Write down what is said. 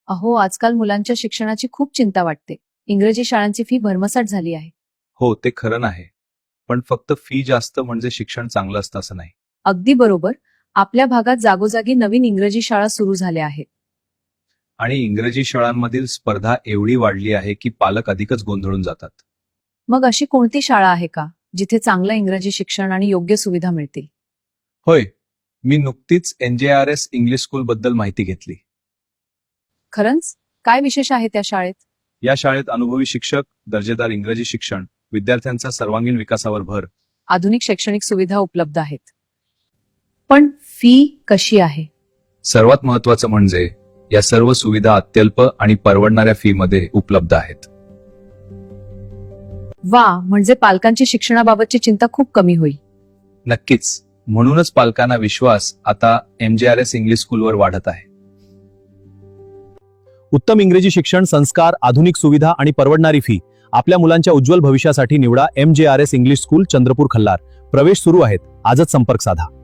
अहो, आजकाल मुलांच्या शिक्षणाची खूप चिंता वाटते. इंग्रजी शाळांची फी भरमसाठ झाली आहे. हो, ते खरं नाही. पण फक्त फी जास्त म्हणजे शिक्षण चांगलं असतं असं नाही. अगदी बरोबर. आपल्या भागात जागोजागी नवीन इंग्रजी शाळा सुरू झाल्या आहेत. आणि इंग्रजी शाळांमधील स्पर्धा एवढी वाढली आहे की पालक अधिकच गोंधळून जातात. मग अशी कोणती शाळा आहे का जिथे चांगलं इंग्रजी शिक्षण आणि योग्य सुविधा मिळतील? होय, मी नुकतीच NJRS इंग्लिश स्कूल बद्दल माहिती घेतली. खरंच? काय विशेष आहे त्या शाळेत? या शाळेत अनुभवी शिक्षक, दर्जेदार इंग्रजी शिक्षण, विद्यार्थ्यांचा सर्वांगीण विकासावर भर. आधुनिक शैक्षणिक सुविधा उपलब्ध आहेत. पण फी कशी आहे? सर्वात महत्त्वाचं म्हणजे या सर्व सुविधा अत्यल्प आणि परवडणाऱ्या फी मध्ये उपलब्ध आहेत. वा, म्हणजे पालकांची शिक्षणाबाबतची चिंता खूप कमी होईल. नक्कीच. म्हणूनच पालकांना विश्वास आता MJRS इंग्लिश स्कूलवर वाढत आहे. उत्तम इंग्रजी शिक्षण, संस्कार, आधुनिक सुविधा आणि परवडणारी फी. आपल्या मुलांच्या उज्ज्वल भविष्यासाठी निवडा MJRS English school, Chandrapur Khallar. प्रवेश सुरू आहेत. आजच संपर्क साधा.